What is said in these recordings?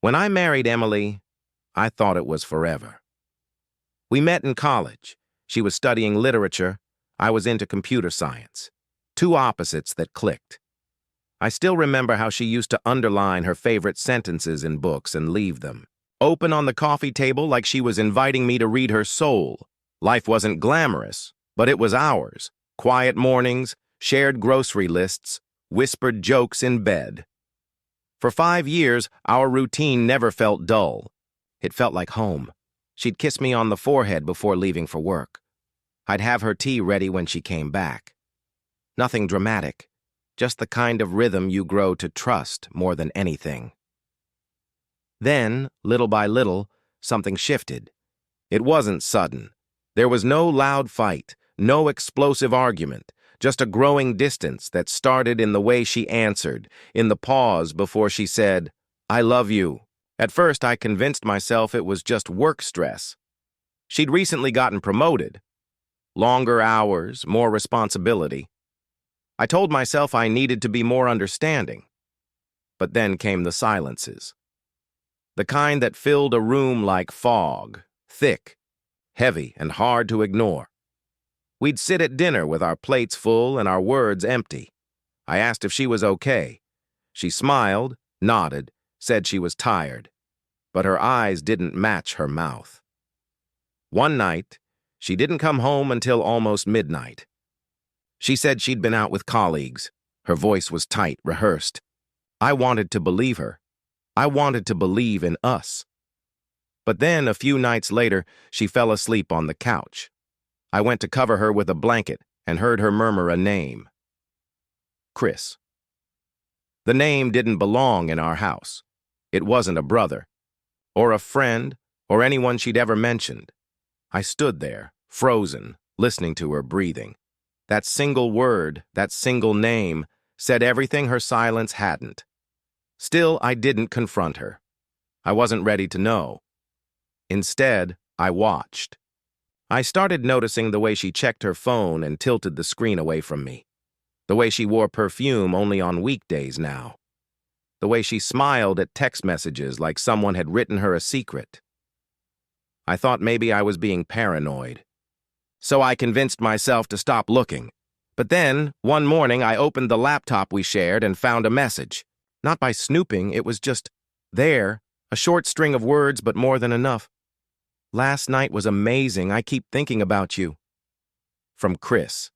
When I married Emily, I thought it was forever. We met in college. She was studying literature. I was into computer science. Two opposites that clicked. I still remember how she used to underline her favorite sentences in books and leave them open on the coffee table like she was inviting me to read her soul. Life wasn't glamorous, but it was ours. Quiet mornings, shared grocery lists, whispered jokes in bed. For 5 years, our routine never felt dull. It felt like home. She'd kiss me on the forehead before leaving for work. I'd have her tea ready when she came back. Nothing dramatic, just the kind of rhythm you grow to trust more than anything. Then, little by little, something shifted. It wasn't sudden. There was no loud fight, no explosive argument, just a growing distance that started in the way she answered, in the pause before she said, "I love you." At first, I convinced myself it was just work stress. She'd recently gotten promoted. Longer hours, more responsibility. I told myself I needed to be more understanding. But then came the silences. The kind that filled a room like fog, thick, heavy, and hard to ignore. We'd sit at dinner with our plates full and our words empty. I asked if she was okay. She smiled, nodded, said she was tired, but her eyes didn't match her mouth. One night, she didn't come home until almost midnight. She said she'd been out with colleagues. Her voice was tight, rehearsed. I wanted to believe her. I wanted to believe in us. But then, a few nights later, she fell asleep on the couch. I went to cover her with a blanket and heard her murmur a name. Chris. The name didn't belong in our house. It wasn't a brother, or a friend, or anyone she'd ever mentioned. I stood there, frozen, listening to her breathing. That single word, that single name, said everything her silence hadn't. Still, I didn't confront her. I wasn't ready to know. Instead, I watched. I started noticing the way she checked her phone and tilted the screen away from me. The way she wore perfume only on weekdays now. The way she smiled at text messages like someone had written her a secret. I thought maybe I was being paranoid. So I convinced myself to stop looking. But then, one morning, I opened the laptop we shared and found a message. Not by snooping, it was just there, a short string of words, but more than enough. "Last night was amazing. I keep thinking about you." From Chris.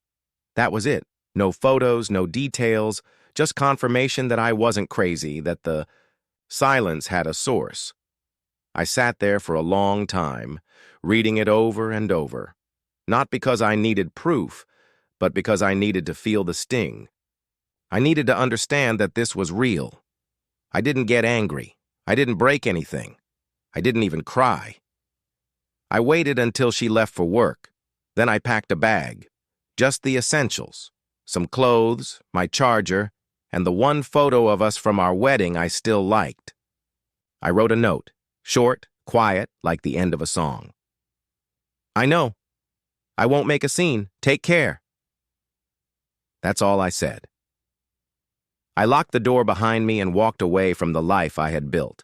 That was it. No photos, no details, just confirmation that I wasn't crazy, that the silence had a source. I sat there for a long time, reading it over and over. Not because I needed proof, but because I needed to feel the sting. I needed to understand that this was real. I didn't get angry. I didn't break anything. I didn't even cry. I waited until she left for work. Then I packed a bag. Just the essentials. Some clothes, my charger, and the one photo of us from our wedding I still liked. I wrote a note, short, quiet, like the end of a song. "I know. I won't make a scene. Take care." That's all I said. I locked the door behind me and walked away from the life I had built.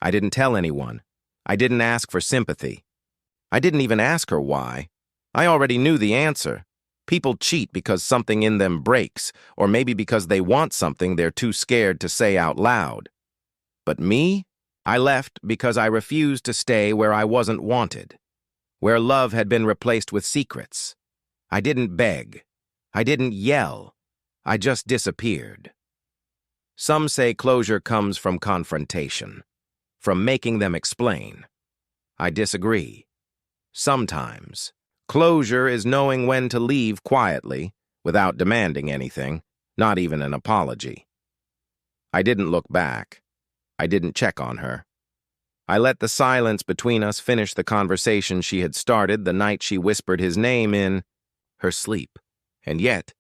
I didn't tell anyone. I didn't ask for sympathy. I didn't even ask her why. I already knew the answer. People cheat because something in them breaks, or maybe because they want something they're too scared to say out loud. But me? I left because I refused to stay where I wasn't wanted, where love had been replaced with secrets. I didn't beg. I didn't yell. I just disappeared. Some say closure comes from confrontation, from making them explain. I disagree. Sometimes, closure is knowing when to leave quietly, without demanding anything, not even an apology. I didn't look back. I didn't check on her. I let the silence between us finish the conversation she had started the night she whispered his name in her sleep. And yet,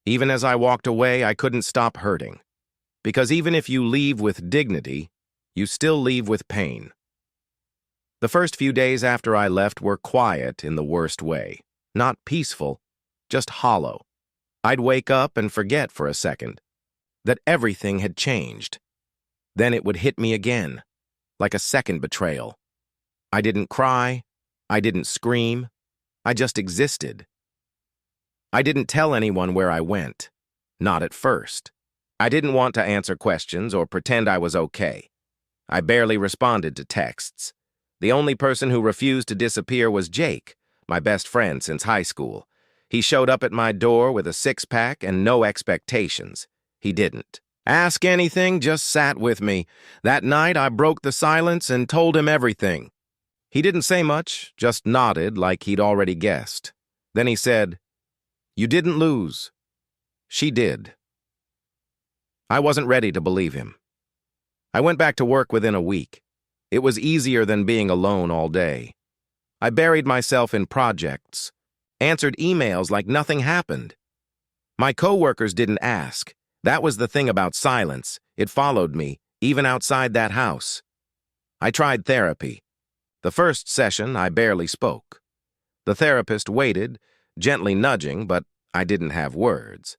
even as I walked away, I couldn't stop hurting. Because even if you leave with dignity, you still leave with pain. The first few days after I left were quiet in the worst way. Not peaceful, just hollow. I'd wake up and forget for a second that everything had changed. Then it would hit me again. like a second betrayal. I didn't cry. I didn't scream. I just existed. I didn't tell anyone where I went. Not at first. I didn't want to answer questions or pretend I was okay. I barely responded to texts. The only person who refused to disappear was Jake, my best friend since high school. He showed up at my door with a six-pack and no expectations. He didn't ask anything, just sat with me. That night, I broke the silence and told him everything. He didn't say much, just nodded like he'd already guessed. Then he said, "You didn't lose. She did." I wasn't ready to believe him. I went back to work within a week. It was easier than being alone all day. I buried myself in projects, answered emails like nothing happened. My coworkers didn't ask. That was the thing about silence. It followed me, even outside that house. I tried therapy. The first session, I barely spoke. The therapist waited, gently nudging, but I didn't have words.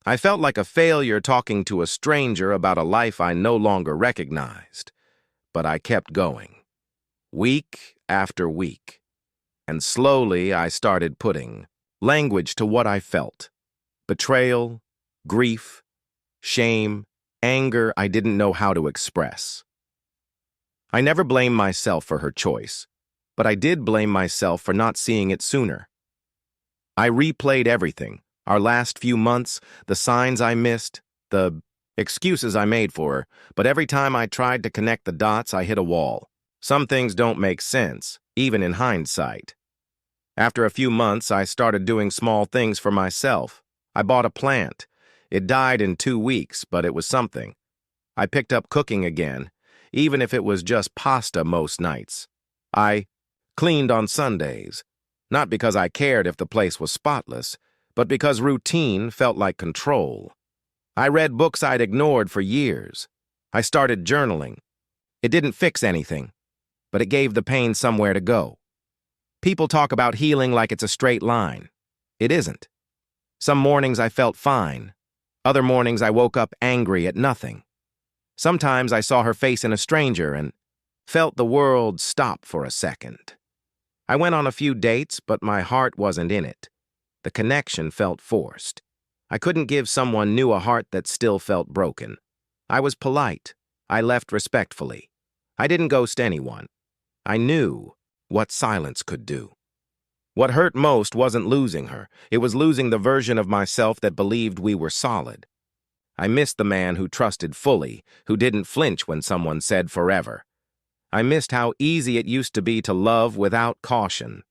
I felt like a failure talking to a stranger about a life I no longer recognized. But I kept going, week after week. And slowly I started putting language to what I felt. Betrayal, grief, shame, anger I didn't know how to express. I never blamed myself for her choice, but I did blame myself for not seeing it sooner. I replayed everything, our last few months, the signs I missed, the excuses I made for her, but every time I tried to connect the dots, I hit a wall. Some things don't make sense, even in hindsight. After a few months, I started doing small things for myself. I bought a plant. It died in 2 weeks, but it was something. I picked up cooking again, even if it was just pasta most nights. I cleaned on Sundays, not because I cared if the place was spotless, but because routine felt like control. I read books I'd ignored for years. I started journaling. It didn't fix anything, but it gave the pain somewhere to go. People talk about healing like it's a straight line. It isn't. Some mornings I felt fine. Other mornings I woke up angry at nothing. Sometimes I saw her face in a stranger and felt the world stop for a second. I went on a few dates, but my heart wasn't in it. The connection felt forced. I couldn't give someone new a heart that still felt broken. I was polite. I left respectfully. I didn't ghost anyone. I knew what silence could do. What hurt most wasn't losing her. It was losing the version of myself that believed we were solid. I missed the man who trusted fully, who didn't flinch when someone said forever. I missed how easy it used to be to love without caution.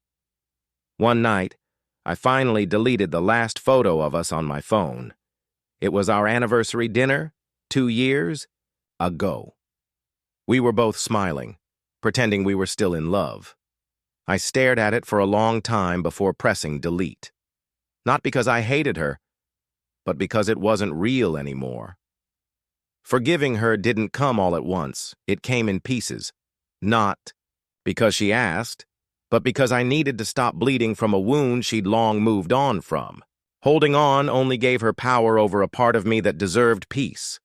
One night, I finally deleted the last photo of us on my phone. It was our anniversary dinner, 2 years ago. We were both smiling, pretending we were still in love. I stared at it for a long time before pressing delete. Not because I hated her, but because it wasn't real anymore. Forgiving her didn't come all at once. It came in pieces. Not because she asked, but because I needed to stop bleeding from a wound she'd long moved on from. Holding on only gave her power over a part of me that deserved peace.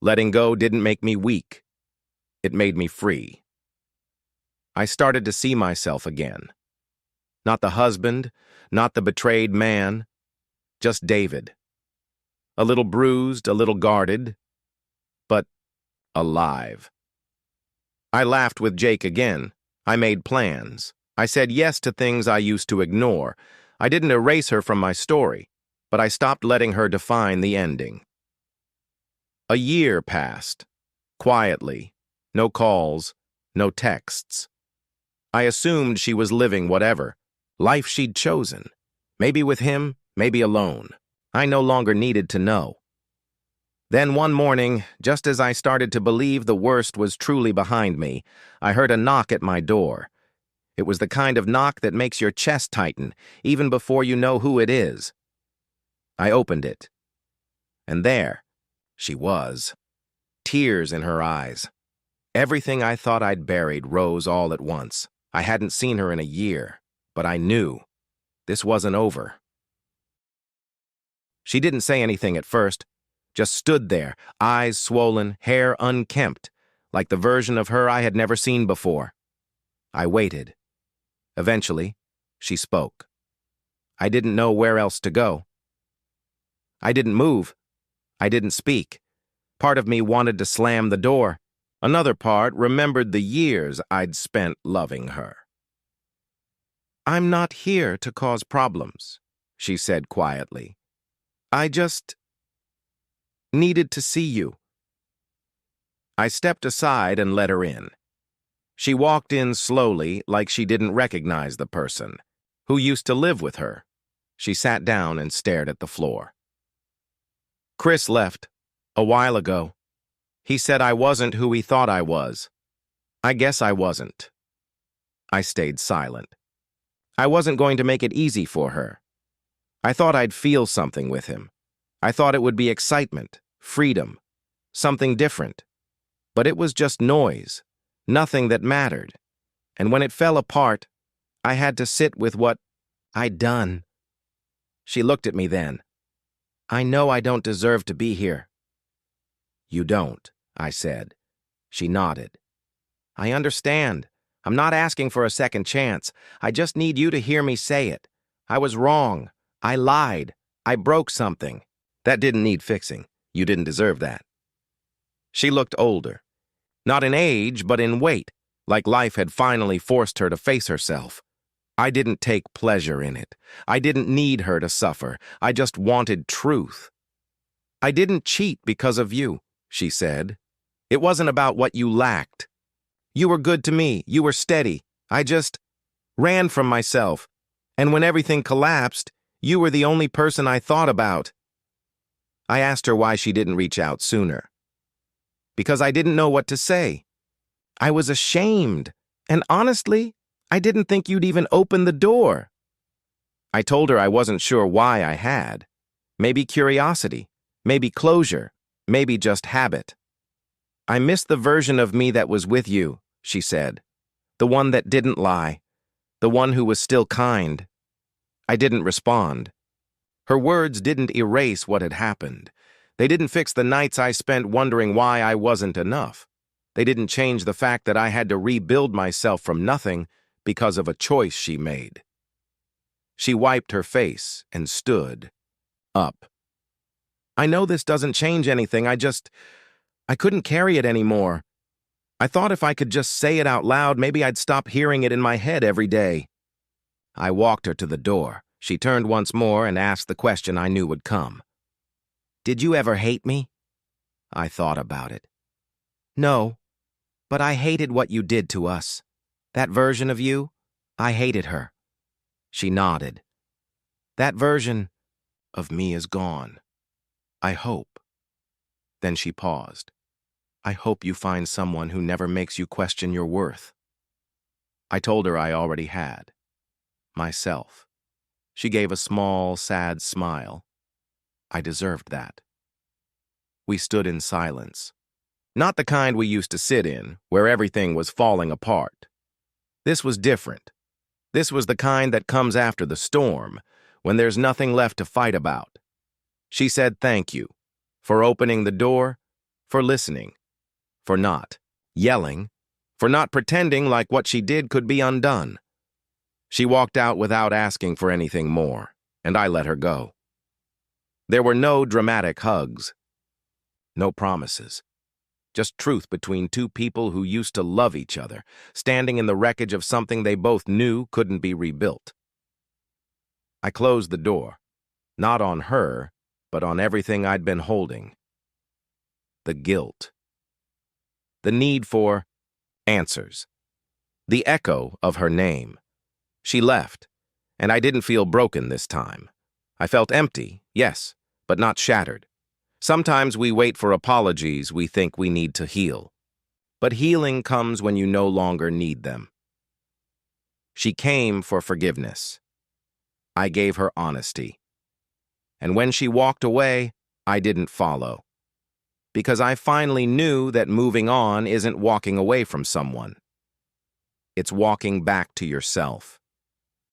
Letting go didn't make me weak. It made me free. I started to see myself again. Not the husband, not the betrayed man, just David. A little bruised, a little guarded, but alive. I laughed with Jake again. I made plans. I said yes to things I used to ignore. I didn't erase her from my story, but I stopped letting her define the ending. A year passed, quietly, no calls, no texts. I assumed she was living whatever life she'd chosen, maybe with him, maybe alone. I no longer needed to know. Then one morning, just as I started to believe the worst was truly behind me, I heard a knock at my door. It was the kind of knock that makes your chest tighten, even before you know who it is. I opened it. And there she was, tears in her eyes. Everything I thought I'd buried rose all at once. I hadn't seen her in a year, but I knew this wasn't over. She didn't say anything at first, just stood there, eyes swollen, hair unkempt, like the version of her I had never seen before. I waited. Eventually, she spoke. I didn't know where else to go. I didn't move. I didn't speak. Part of me wanted to slam the door. Another part remembered the years I'd spent loving her. "I'm not here to cause problems," she said quietly. "I just needed to see you." I stepped aside and let her in. She walked in slowly, like she didn't recognize the person who used to live with her. She sat down and stared at the floor. "Chris left a while ago. He said I wasn't who he thought I was. I guess I wasn't." I stayed silent. I wasn't going to make it easy for her. I thought I'd feel something with him. I thought it would be excitement, freedom, something different. But it was just noise, nothing that mattered. And when it fell apart, I had to sit with what I'd done. She looked at me then. "I know I don't deserve to be here." "You don't," I said. She nodded. "I understand. I'm not asking for a second chance. I just need you to hear me say it. I was wrong. I lied. I broke something. That didn't need fixing. You didn't deserve that." She looked older. Not in age, but in weight, like life had finally forced her to face herself. I didn't take pleasure in it. I didn't need her to suffer. I just wanted truth. "I didn't cheat because of you," she said. "It wasn't about what you lacked. You were good to me. You were steady. I just ran from myself. And when everything collapsed, you were the only person I thought about." I asked her why she didn't reach out sooner. "Because I didn't know what to say. I was ashamed. And honestly, I didn't think you'd even open the door." I told her I wasn't sure why I had. Maybe curiosity, maybe closure, maybe just habit. "I miss the version of me that was with you," she said. "The one that didn't lie. The one who was still kind." I didn't respond. Her words didn't erase what had happened. They didn't fix the nights I spent wondering why I wasn't enough. They didn't change the fact that I had to rebuild myself from nothing because of a choice she made. She wiped her face and stood up. "I know this doesn't change anything. I couldn't carry it anymore. I thought if I could just say it out loud, maybe I'd stop hearing it in my head every day." I walked her to the door. She turned once more and asked the question I knew would come. "Did you ever hate me?" I thought about it. "No, but I hated what you did to us. That version of you, I hated her." She nodded. "That version of me is gone. I hope." Then she paused. "I hope you find someone who never makes you question your worth." I told her I already had. Myself. She gave a small, sad smile. I deserved that. We stood in silence. Not the kind we used to sit in, where everything was falling apart. This was different. This was the kind that comes after the storm, when there's nothing left to fight about. She said thank you, for opening the door, for listening, for not yelling, for not pretending like what she did could be undone. She walked out without asking for anything more, and I let her go. There were no dramatic hugs, no promises. Just truth between two people who used to love each other, standing in the wreckage of something they both knew couldn't be rebuilt. I closed the door, not on her, but on everything I'd been holding. The guilt. The need for answers. The echo of her name. She left, and I didn't feel broken this time. I felt empty, yes, but not shattered. Sometimes we wait for apologies we think we need to heal. But healing comes when you no longer need them. She came for forgiveness. I gave her honesty. And when she walked away, I didn't follow. Because I finally knew that moving on isn't walking away from someone. It's walking back to yourself.